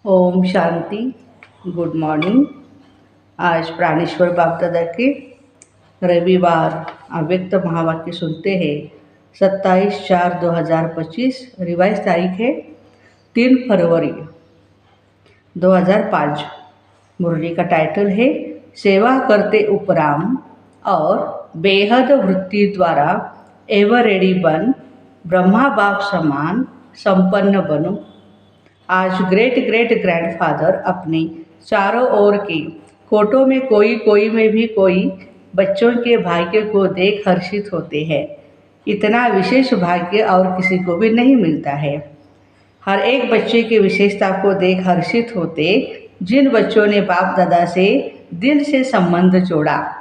Om Shanti. Good morning. आज प्राणेश्वर बाप दादा के रविवार अव्यक्त महावाक्य सुनते हैं। 27/4/2025 रिवाइज तारीख है 3 फरवरी 2005। मुरली का टाइटल है सेवा करते उपराम और बेहद वृत्ति द्वारा एवर रेडी बन ब्रह्मा बाप समान संपन्न बनो। आज ग्रेट ग्रेट ग्रैंडफादर अपने चारों ओर के कोटों में कोई में भी कोई बच्चों के भाग्य को देख हर्षित होते हैं। इतना विशेष भाग्य और किसी को भी नहीं मिलता है। हर एक बच्चे की विशेषता को देख हर्षित होते जिन बच्चों ने बाप दादा से दिल से संबंध जोड़ा।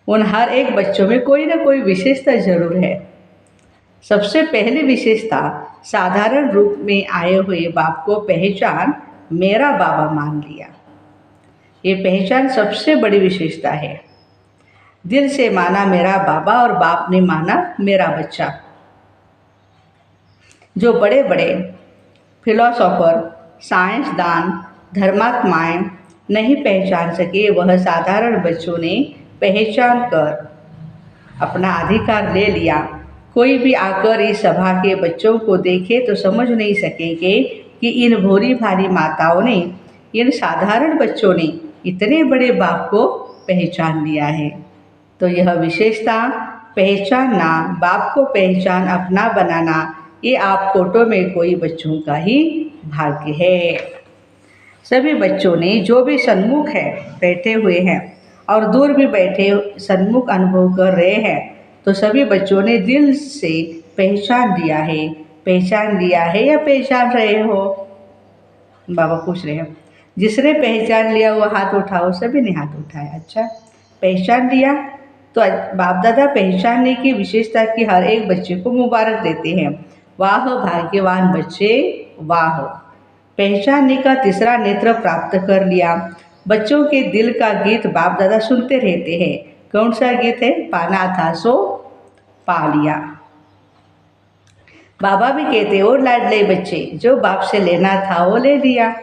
उन हर एक बच्चों में कोई ना कोई विशेषता जरूर है। सबसे पहली विशेषता साधारण रूप में आए हुए बाप को पहचान मेरा बाबा मान लिया। ये पहचान सबसे बड़ी विशेषता है। दिल से माना मेरा बाबा और बाप ने माना मेरा बच्चा। जो बड़े बड़े फिलोसोफर, साइंसदान, धर्मात्माएं नहीं पहचान सके वह साधारण बच्चों ने पहचान कर अपना अधिकार ले लिया। कोई भी आकर इस सभा के बच्चों को देखे तो समझ नहीं सकेंगे कि इन भोली भाली माताओं ने, इन साधारण बच्चों ने इतने बड़े बाप को पहचान लिया है। तो यह विशेषता पहचानना, बाप को पहचान अपना बनाना, ये आप कोटों में कोई बच्चों का ही भाग्य है। सभी बच्चों ने जो भी सन्मुख है बैठे हुए हैं और दूर भी बैठे सन्मुख अनुभव कर रहे हैं, तो सभी बच्चों ने दिल से पहचान लिया है। पहचान लिया है या पहचान रहे हो? बाबा पूछ रहे हैं। जिसने पहचान लिया वो हाथ उठाओ। सभी ने हाथ उठाया। अच्छा, पहचान लिया तो बाप दादा पहचानने की विशेषता की हर एक बच्चे को मुबारक देते हैं। वाह भाग्यवान बच्चे, वाह। पहचानने का तीसरा नेत्र प्राप्त कर लिया। बच्चों के दिल का गीत बाप दादा सुनते रहते हैं। कौन सा गीत है? पाना था सो पा लिया। बाबा भी कहते हो लाडले बच्चे, जो बाप से लेना था वो ले लिया।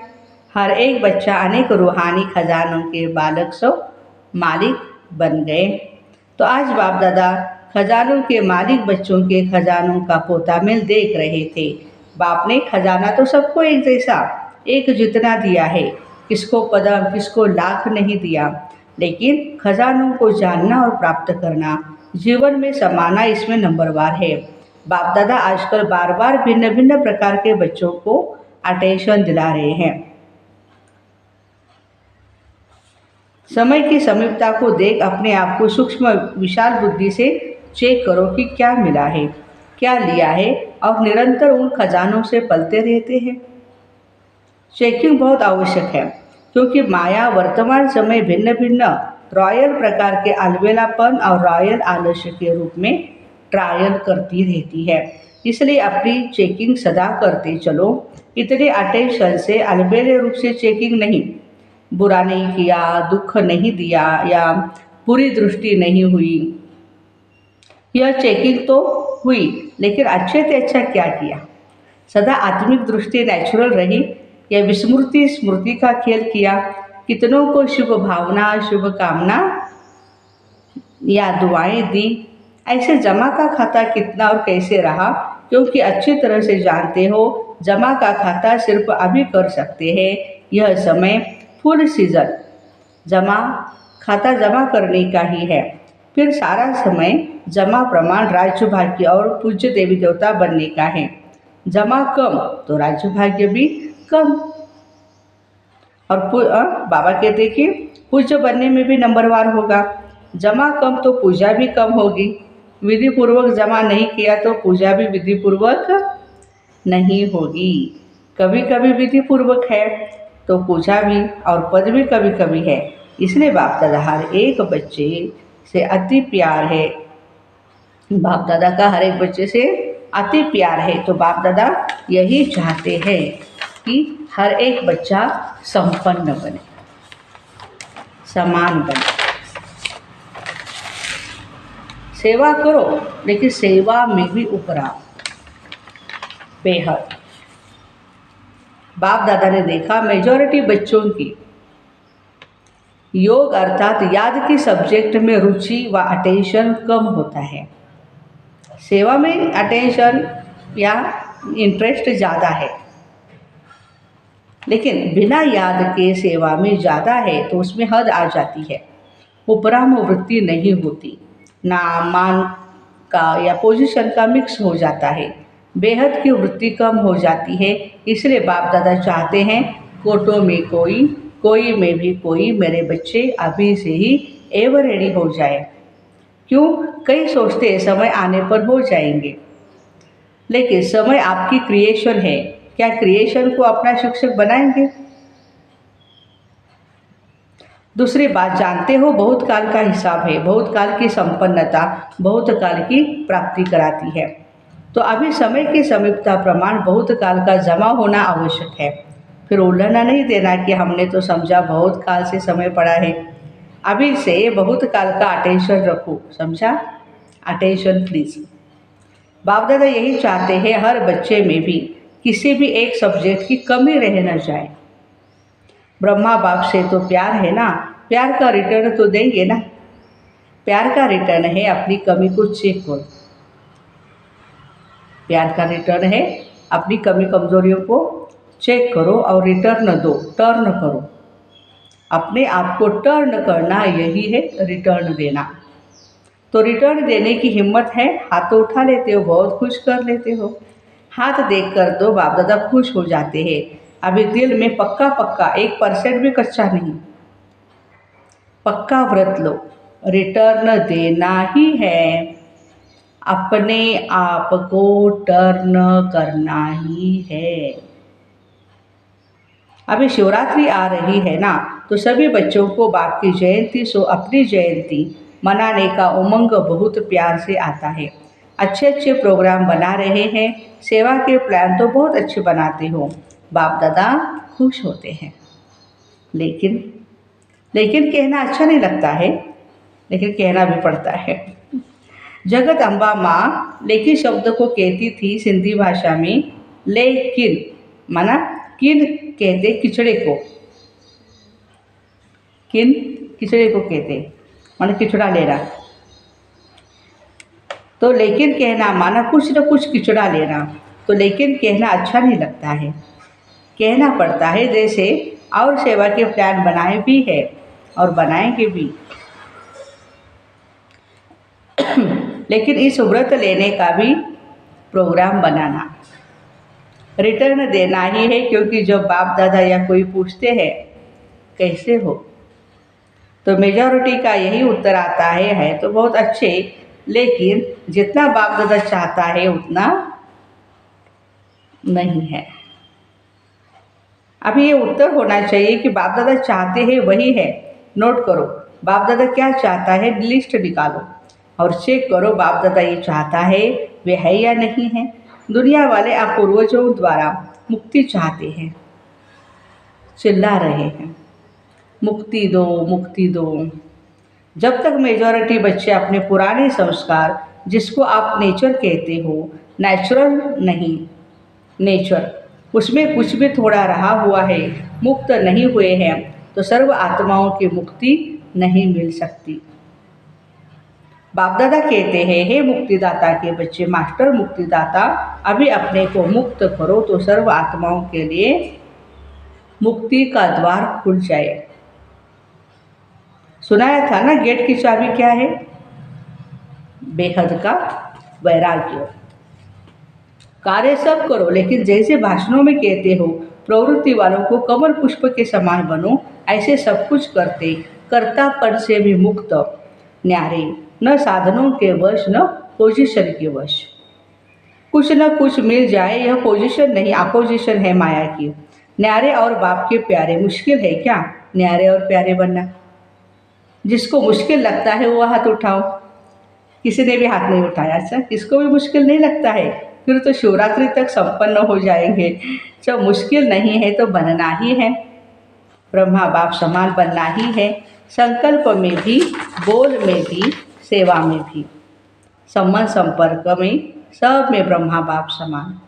हर एक बच्चा अनेक रूहानी खजानों के बालक सो मालिक बन गए। तो आज बाप दादा खजानों के मालिक बच्चों के खजानों का पोतामेल देख रहे थे। बाप ने खजाना तो सबको एक जैसा, एक जितना दिया है। किसको पदम, किसको लाख नहीं दिया, लेकिन खजानों को जानना और प्राप्त करना, जीवन में समाना, इसमें नंबरवार है। बाप दादा आजकल बार बार भिन्न भिन्न प्रकार के बच्चों को अटेंशन दिला रहे हैं। समय की समीपता को देख अपने आप को सूक्ष्म विशाल बुद्धि से चेक करो कि क्या मिला है, क्या लिया है, और निरंतर उन खजानों से पलते रहते हैं। चेकिंग बहुत आवश्यक है, क्योंकि माया वर्तमान समय भिन्न भिन्न रॉयल प्रकार के अलबेलापन और रॉयल आलस्य के रूप में ट्रायल करती रहती है। इसलिए अपनी चेकिंग सदा करते चलो। इतने अटेंशन से अलबेले रूप से चेकिंग नहीं, बुरा नहीं किया, दुख नहीं दिया या बुरी दृष्टि नहीं हुई। यह चेकिंग तो हुई, लेकिन अच्छे से अच्छा क्या किया? सदा आत्मिक दृष्टि नेचुरल रही या विस्मृति स्मृति का खेल किया? कितनों को शुभ भावना, शुभ कामना या दुआएं दी? ऐसे जमा का खाता कितना और कैसे रहा? क्योंकि अच्छी तरह से जानते हो जमा का खाता सिर्फ अभी कर सकते हैं। यह समय फुल सीजन जमा खाता जमा करने का ही है। फिर सारा समय जमा प्रमाण राज्य भाग्य और पूज्य देवी देवता बनने का है। जमा कम तो राज्य भाग्य भी कम। और बाबा कहते कि पूज्य बनने में भी नंबरवार होगा। जमा कम तो पूजा भी कम होगी। विधि पूर्वक जमा नहीं किया तो पूजा भी विधि पूर्वक नहीं होगी। कभी कभी विधि पूर्वक है तो पूजा भी और पद भी कभी कभी है। इसलिए बाप दादा हर एक बच्चे से अति प्यार है। बाप दादा का हर एक बच्चे से अति प्यार है। तो बाप दादा यही चाहते हैं कि हर एक बच्चा संपन्न बने, समान बने। सेवा करो, लेकिन सेवा में भी उपराम, बेहद। बाप दादा ने देखा मेजॉरिटी बच्चों की योग अर्थात याद की सब्जेक्ट में रुचि व अटेंशन कम होता है। सेवा में अटेंशन या इंटरेस्ट ज़्यादा है, लेकिन बिना याद के सेवा में ज़्यादा है तो उसमें हद आ जाती है। उपराम वृत्ति नहीं होती, नाम मान का या पोजीशन का मिक्स हो जाता है, बेहद की वृत्ति कम हो जाती है। इसलिए बाप दादा चाहते हैं कोटों में कोई, कोई में भी कोई मेरे बच्चे अभी से ही एवर रेडी हो जाए। क्यों? कई सोचते हैं समय आने पर हो जाएंगे, लेकिन समय आपकी क्रिएशन है। क्या क्रिएशन को अपना शिक्षक बनाएंगे? दूसरी बात, जानते हो बहुत काल का हिसाब है, बहुत काल की संपन्नता बहुत काल की प्राप्ति कराती है। तो अभी समय की समीपता प्रमाण बहुत काल का जमा होना आवश्यक है। फिर उल्लना नहीं देना कि हमने तो समझा बहुत काल से समय पड़ा है। अभी से बहुत काल का अटेंशन रखो, समझा? Attention please. बाप दादा यही चाहते हैं हर बच्चे में भी किसी भी एक सब्जेक्ट की कमी रह न जाए। ब्रह्मा बाप से तो प्यार है ना, प्यार का रिटर्न तो देंगे ना। प्यार का रिटर्न है अपनी कमी को चेक करो। प्यार का रिटर्न है अपनी कमी कमजोरियों को चेक करो और रिटर्न दो, टर्न करो। अपने आप को टर्न करना यही है रिटर्न देना। तो रिटर्न देने की हिम्मत है? हाथ तो उठा लेते हो, बहुत खुश कर लेते हो। हाथ देख कर तो बाप दादा खुश हो जाते हैं। अभी दिल में पक्का पक्का 1% भी कच्चा नहीं, पक्का व्रत लो, रिटर्न देना ही है। अपने आप को टर्न करना ही है। अभी शिवरात्रि आ रही है ना, तो सभी बच्चों को बाप की जयंती सो अपनी जयंती मनाने का उमंग बहुत प्यार से आता है। अच्छे अच्छे प्रोग्राम बना रहे हैं, सेवा के प्लान तो बहुत अच्छे बनाते हो। बाप दादा खुश होते हैं, लेकिन लेकिन कहना अच्छा नहीं लगता है, लेकिन कहना भी पड़ता है। जगत अम्बा माँ लेकिन शब्द को कहती थी सिंधी भाषा में, लेकिन माना किन कहते किचड़े को, किन किचड़े को कहते माना किचड़ा लेना। तो लेकिन कहना माना कुछ न कुछ किचड़ा लेना। तो लेकिन कहना अच्छा नहीं लगता है, कहना पड़ता है। जैसे और सेवा के प्लान बनाए भी है और बनाएंगे भी, लेकिन इस व्रत लेने का भी प्रोग्राम बनाना, रिटर्न देना ही है। क्योंकि जब बाप दादा या कोई पूछते हैं कैसे हो, तो मेजॉरिटी का यही उत्तर आता है तो बहुत अच्छे, लेकिन जितना बाप दादा चाहता है उतना नहीं है। अभी ये उत्तर होना चाहिए कि बाप दादा चाहते हैं वही है। नोट करो बाप दादा क्या चाहता है, लिस्ट निकालो और चेक करो बाप दादा ये चाहता है वे है या नहीं है। दुनिया वाले आप पूर्वजों द्वारा मुक्ति चाहते हैं, चिल्ला रहे हैं मुक्ति दो मुक्ति दो। जब तक मेजॉरिटी बच्चे अपने पुराने संस्कार, जिसको आप नेचर कहते हो, नेचुरल नहीं नेचर, उसमें कुछ भी थोड़ा रहा हुआ है, मुक्त नहीं हुए हैं, तो सर्व आत्माओं की मुक्ति नहीं मिल सकती। बाप दादा कहते हैं हे मुक्तिदाता के बच्चे, मास्टर मुक्तिदाता, अभी अपने को मुक्त करो तो सर्व आत्माओं के लिए मुक्ति का द्वार खुल जाए। सुनाया था ना गेट की चाबी क्या है? बेहद का वैराग्य। कार्य सब करो, लेकिन जैसे भाषणों में कहते हो प्रवृत्ति वालों को कमल पुष्प के समान बनो, ऐसे सब कुछ करते कर्तापन से भी मुक्त, न्यारे, न साधनों के वश न पोजीशन के वश। कुछ न कुछ मिल जाए, यह पोजीशन नहीं अपोजिशन है माया की। न्यारे और बाप के प्यारे, मुश्किल है क्या न्यारे और प्यारे बनना? जिसको मुश्किल लगता है वो हाथ उठाओ। किसी ने भी हाथ नहीं उठाया। अच्छा, किसको भी मुश्किल नहीं लगता है, फिर तो शिवरात्रि तक संपन्न हो जाएंगे। जब मुश्किल नहीं है तो बनना ही है, ब्रह्मा बाप समान बनना ही है। संकल्प में भी, बोल में भी, सेवा में भी, संबंध संपर्क में, सब में ब्रह्मा बाप समान।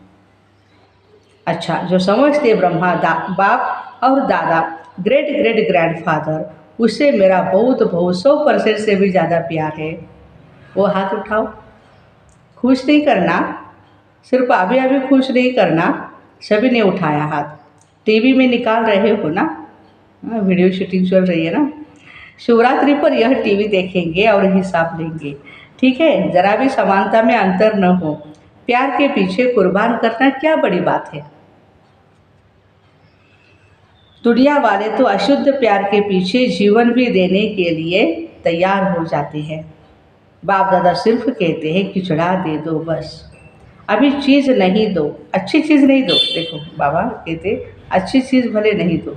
अच्छा, जो समझते ब्रह्मा बाप और दादा, ग्रेट ग्रेट ग्रैंडफादर, उससे मेरा बहुत बहुत 100% से भी ज़्यादा प्यार है, वो हाथ उठाओ। खुश नहीं करना, सिर्फ अभी अभी खुश नहीं करना। सभी ने उठाया हाथ। टीवी में निकाल रहे हो ना? वीडियो शूटिंग चल रही है ना? शिवरात्रि पर यह टीवी देखेंगे और हिसाब लेंगे। ठीक है, जरा भी समानता में अंतर न हो। प्यार के पीछे कुर्बान करना क्या बड़ी बात है। दुनिया वाले तो अशुद्ध प्यार के पीछे जीवन भी देने के लिए तैयार हो जाते हैं। बाप दादा सिर्फ कहते हैं खिचड़ा दे दो बस, अभी चीज़ नहीं दो, अच्छी चीज़ नहीं दो। देखो बाबा कहते अच्छी चीज़ भले नहीं दो,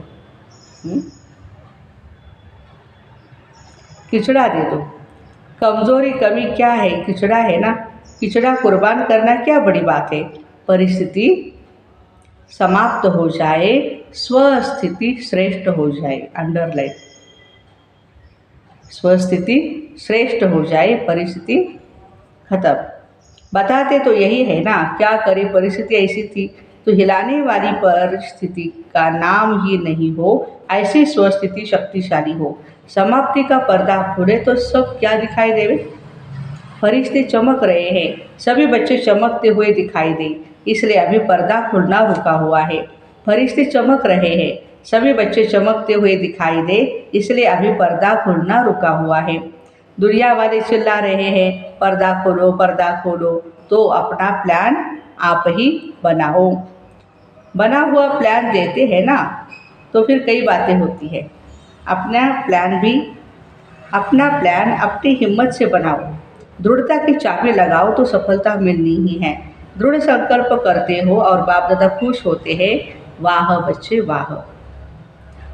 खिचड़ा दे दो। कमज़ोरी कमी क्या है, खिचड़ा है ना। खिचड़ा कुर्बान करना क्या बड़ी बात है। परिस्थिति समाप्त हो जाए, स्वस्थिति श्रेष्ठ हो जाए। अंडरलाइन, स्वस्थिति श्रेष्ठ हो जाए, परिस्थिति खत्म। बताते तो यही है ना, क्या करे परिस्थिति ऐसी थी तो हिलाने वाली परिस्थिति का नाम ही नहीं हो, ऐसी स्वस्थिति शक्तिशाली हो। समाप्ति का पर्दा खुले तो सब क्या दिखाई देवे। फरिश्ते चमक रहे हैं, सभी बच्चे चमकते हुए दिखाई दे, इसलिए अभी पर्दा खुलना रुका हुआ है। फरिश्ते चमक रहे हैं, सभी बच्चे चमकते हुए दिखाई दे, इसलिए अभी पर्दा खुलना रुका हुआ है। दुनिया वाले चिल्ला रहे हैं पर्दा खोलो पर्दा खोलो, तो अपना प्लान आप ही बनाओ। बना हुआ प्लान देते हैं ना, तो फिर कई बातें होती है। अपना प्लान अपनी हिम्मत से बनाओ, दृढ़ता की चाबी लगाओ तो सफलता मिलनी ही है। दृढ़ संकल्प करते हो और बाप दादा खुश होते हैं। वाह बच्चे वाह।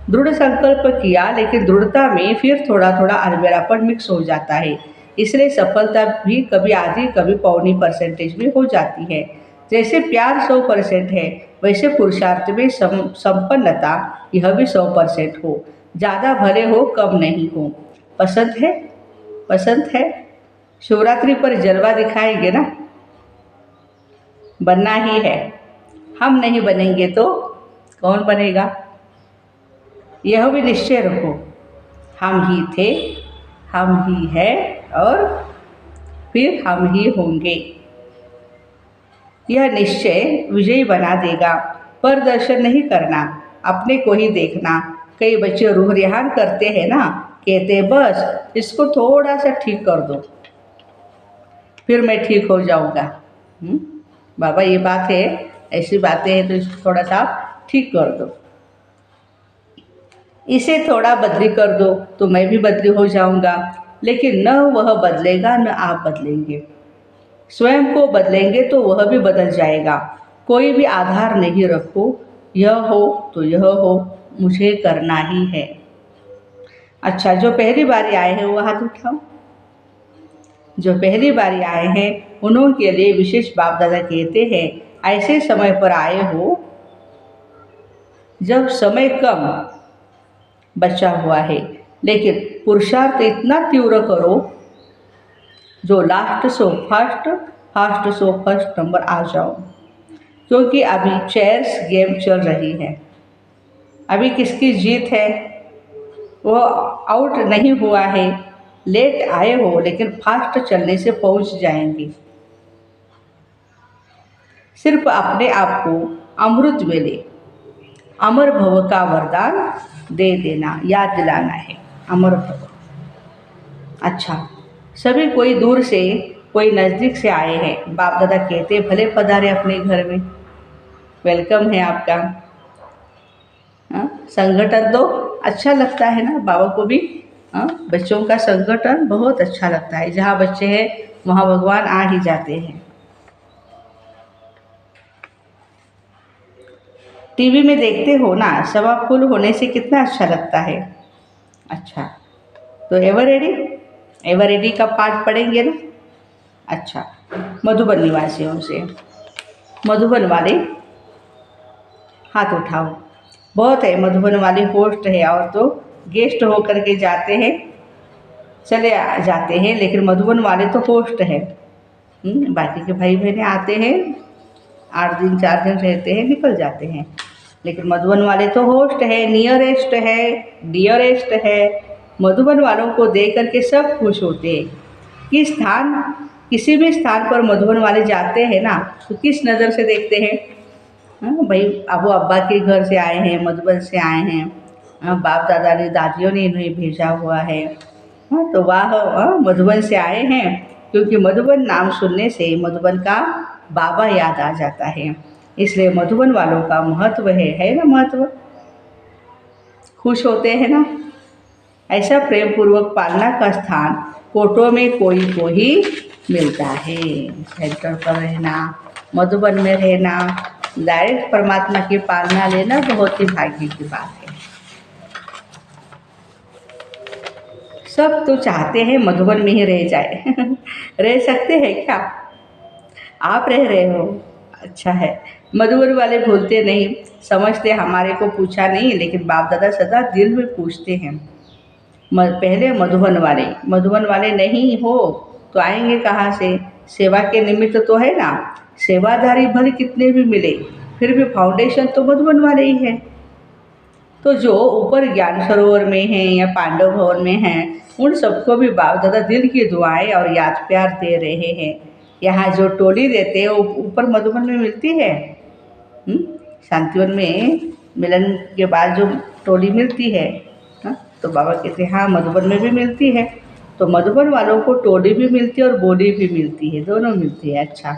दृढ़ संकल्प किया, लेकिन दृढ़ता में फिर थोड़ा थोड़ा अलबेलापन मिक्स हो जाता है, इसलिए सफलता भी कभी आधी कभी पौनी % भी हो जाती है। जैसे प्यार 100% है, वैसे पुरुषार्थ में संपन्नता यह भी 100% हो। ज़्यादा भले हो कम नहीं हो। पसंद है, पसंद है। शिवरात्रि पर जलवा दिखाएंगे ना, बनना ही है। हम नहीं बनेंगे तो कौन बनेगा। यह भी निश्चय रखो, हम ही थे, हम ही हैं और फिर हम ही होंगे। यह निश्चय विजयी बना देगा। प्रदर्शन नहीं करना, अपने को ही देखना। कई बच्चे रूह रिहान करते हैं ना, कहते बस इसको थोड़ा सा ठीक कर दो, फिर मैं ठीक हो जाऊंगा। बाबा ये बात है, ऐसी बातें हैं तो इसको थोड़ा सा ठीक कर दो, इसे थोड़ा बदली कर दो तो मैं भी बदली हो जाऊंगा। लेकिन न वह बदलेगा न आप बदलेंगे। स्वयं को बदलेंगे तो वह भी बदल जाएगा। कोई भी आधार नहीं रखो, यह हो तो यह हो, मुझे करना ही है। अच्छा, जो पहली बारी आए हैं वो हाथ उठाओ। जो पहली बारी आए हैं उन्हों के लिए विशेष बाप दादा कहते हैं, ऐसे समय पर आए हो जब समय कम बचा हुआ है, लेकिन पुरुषार्थ इतना तीव्र करो जो last so first, first so first number आ जाओ। क्योंकि अभी चेयर्स गेम चल रही है। अभी किसकी जीत है, वो आउट नहीं हुआ है। लेट आए हो लेकिन फास्ट चलने से पहुंच जाएंगे। सिर्फ अपने आप को अमृत वेले अमर भव का वरदान दे देना, याद दिलाना है, अमर भव। अच्छा, सभी कोई दूर से कोई नज़दीक से आए हैं। बाप दादा कहते भले पधारे अपने घर में, वेलकम है आपका। संगठन दो, अच्छा लगता है ना बाबा को भी। बच्चों का संगठन बहुत अच्छा लगता है। जहाँ बच्चे हैं वहाँ भगवान आ ही जाते हैं। टीवी में देखते हो ना, सवा फुल होने से कितना अच्छा लगता है। अच्छा, तो एवर रेडी, एवर रेडी का पाठ पढ़ेंगे ना। अच्छा, मधुबन निवासियों से, मधुबन वाले हाथ उठाओ। बहुत है, मधुबन वाले होस्ट है और तो गेस्ट होकर के जाते हैं, चले जाते हैं, लेकिन मधुबन वाले तो होस्ट है। बाकी के भाई बहने आते हैं, 8 दिन 4 दिन रहते हैं, निकल जाते हैं। लेकिन मधुबन वाले तो होस्ट है, नियरेस्ट है, डियरेस्ट है। मधुबन वालों को देख करके सब खुश होते हैं। किसी भी स्थान पर मधुबन वाले जाते हैं ना, तो किस नज़र से देखते हैं? हाँ भाई, अब वो अब्बा के घर से आए हैं, मधुबन से आए हैं। हाँ, बाप दादा ने दादियों ने इन्हें भेजा हुआ है। हाँ, तो वाह, मधुबन से आए हैं। क्योंकि मधुबन नाम सुनने से मधुबन का बाबा याद आ जाता है। इसलिए मधुबन वालों का महत्व है ना महत्व। खुश होते हैं ना। ऐसा प्रेम पूर्वक पालना का स्थान कोटों में कोई को ही मिलता है। सेंटर पर रहना, मधुबन में रहना, डायरेक्ट परमात्मा की पालना लेना बहुत ही भाग्य की बात है। सब तो चाहते हैं मधुबन में ही रह जाए रह सकते हैं क्या? आप रह रहे हो, अच्छा है। मधुबन वाले भूलते नहीं, समझते हमारे को पूछा नहीं, लेकिन बाप दादा सदा दिल में पूछते हैं। पहले मधुबन वाले नहीं हो तो आएंगे कहाँ से? सेवा के निमित्त तो है ना। सेवाधारी भले कितने भी मिले, फिर भी फाउंडेशन तो मधुबन वाले ही है। तो जो ऊपर ज्ञान सरोवर में हैं या पांडव भवन में हैं, उन सबको भी बाप दादा दिल की दुआएं और याद प्यार दे रहे हैं। यहाँ जो टोली देते हैं वो ऊपर मधुबन में मिलती है। शांतिवन में मिलन के बाद जो टोली मिलती है, तो बाबा कहते हैं हाँ मधुबन में भी मिलती है। तो मधुबन वालों को टोली भी मिलती है और बोली भी मिलती है, दोनों मिलती है। अच्छा,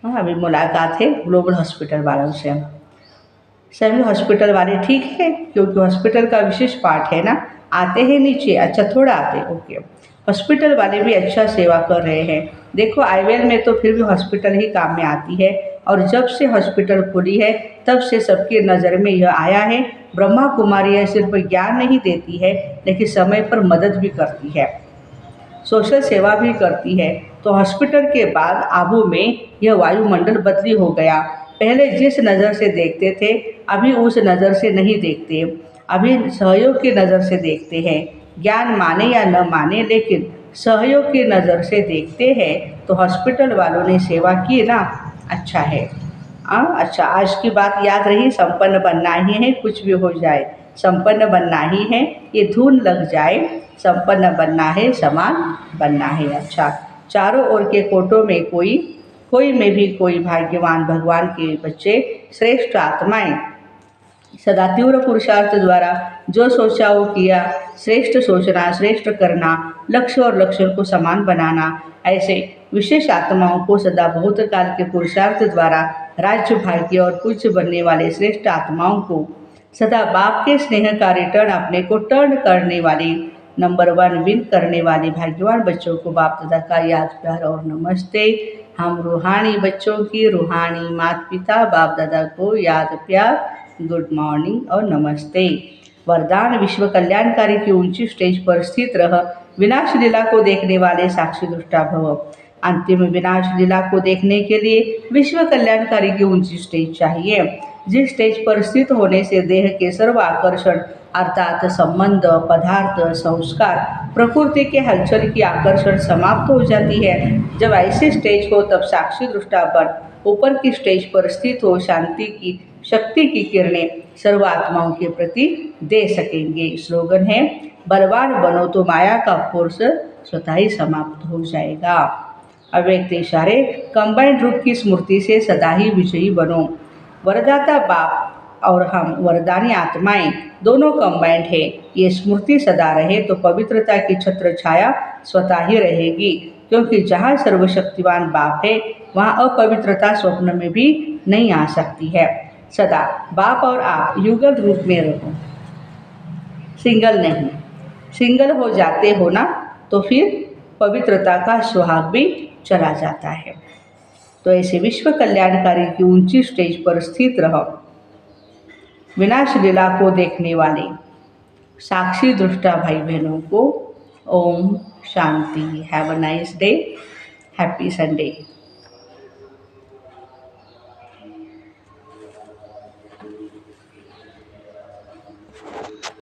हाँ, अभी मुलाकात है ग्लोबल हॉस्पिटल वालों से। सभी हॉस्पिटल वाले ठीक है, क्योंकि हॉस्पिटल का विशेष पार्ट है ना। आते हैं नीचे, अच्छा थोड़ा आते, ओके। हॉस्पिटल वाले भी अच्छा सेवा कर रहे हैं। देखो आईवेल में तो फिर भी हॉस्पिटल ही काम में आती है। और जब से हॉस्पिटल खुली है तब से सबकी नज़र में यह आया है, ब्रह्मा कुमारी यह सिर्फ ज्ञान नहीं देती है, लेकिन समय पर मदद भी करती है, सोशल सेवा भी करती है। तो हॉस्पिटल के बाद आबू में यह वायुमंडल बदली हो गया। पहले जिस नज़र से देखते थे अभी उस नज़र से नहीं देखते, अभी सहयोग की नज़र से देखते हैं। ज्ञान माने या न माने, लेकिन सहयोग की नज़र से देखते हैं। तो हॉस्पिटल वालों ने सेवा की ना, अच्छा है। अच्छा, आज की बात याद रही, संपन्न बनना ही है, कुछ भी हो जाए संपन्न बनना ही है। ये धुन लग जाए, संपन्न बनना है, समान बनना है। अच्छा, चारों ओर के कोटों में कोई में भी कोई भाग्यवान भगवान के बच्चे, श्रेष्ठ आत्माएं सदा तीव्र पुरुषार्थ द्वारा जो सोचा वो किया। श्रेष्ठ सोचना, श्रेष्ठ करना, लक्ष्य और लक्षण को समान बनाना, ऐसे विशेष आत्माओं को सदा बहुत काल के पुरुषार्थ द्वारा राज्य भाग्य और पूज्य बनने वाले श्रेष्ठ आत्माओं को सदा बाप के स्नेह का रिटर्न अपने को टर्न करने वाली, नंबर 1 विन करने वाले भाग्यवान बच्चों को बाप दादा का याद प्यार और नमस्ते। हम रूहानी बच्चों की रूहानी माता पिता बाप दादा को याद प्यार, गुड मॉर्निंग और नमस्ते। वरदान: विश्व कल्याणकारी की ऊंची स्टेज पर स्थित रह विनाश लीला को देखने वाले साक्षी दृष्टा भव। अंतिम विनाश लीला को देखने के लिए विश्व कल्याणकारी की ऊंची स्टेज चाहिए, जिस स्टेज पर स्थित होने से देह के सर्व आकर्षण अर्थात संबंध, पदार्थ, संस्कार, प्रकृति के हलचल की आकर्षण समाप्त हो जाती है। जब ऐसी स्टेज हो तब साक्षी दृष्टा बन ऊपर की स्टेज पर स्थित हो शांति की शक्ति की किरणें सर्व आत्माओं के प्रति दे सकेंगे। स्लोगन है, बलवान बनो तो माया का फोर्स स्वतः ही समाप्त हो जाएगा। अव्यक्त इशारे: कंबाइंड रूप की स्मृति से सदा ही विजयी बनो। वरदाता बाप और हम वरदानी आत्माएं दोनों कंबाइंड है। ये स्मृति सदा रहे तो पवित्रता की छत्र छाया स्वतः ही रहेगी, क्योंकि जहाँ सर्वशक्तिवान बाप है वहाँ अपवित्रता स्वप्न में भी नहीं आ सकती है। सदा बाप और आप युगल रूप में रहो, सिंगल नहीं। सिंगल हो जाते हो ना तो फिर पवित्रता का सुहाग भी चला जाता है। तो ऐसे विश्व कल्याणकारी की ऊंची स्टेज पर स्थित रहो विनाश लीला को देखने वाले साक्षी दृष्टा भाई बहनों को ओम शांति। Have a nice day, happy Sunday.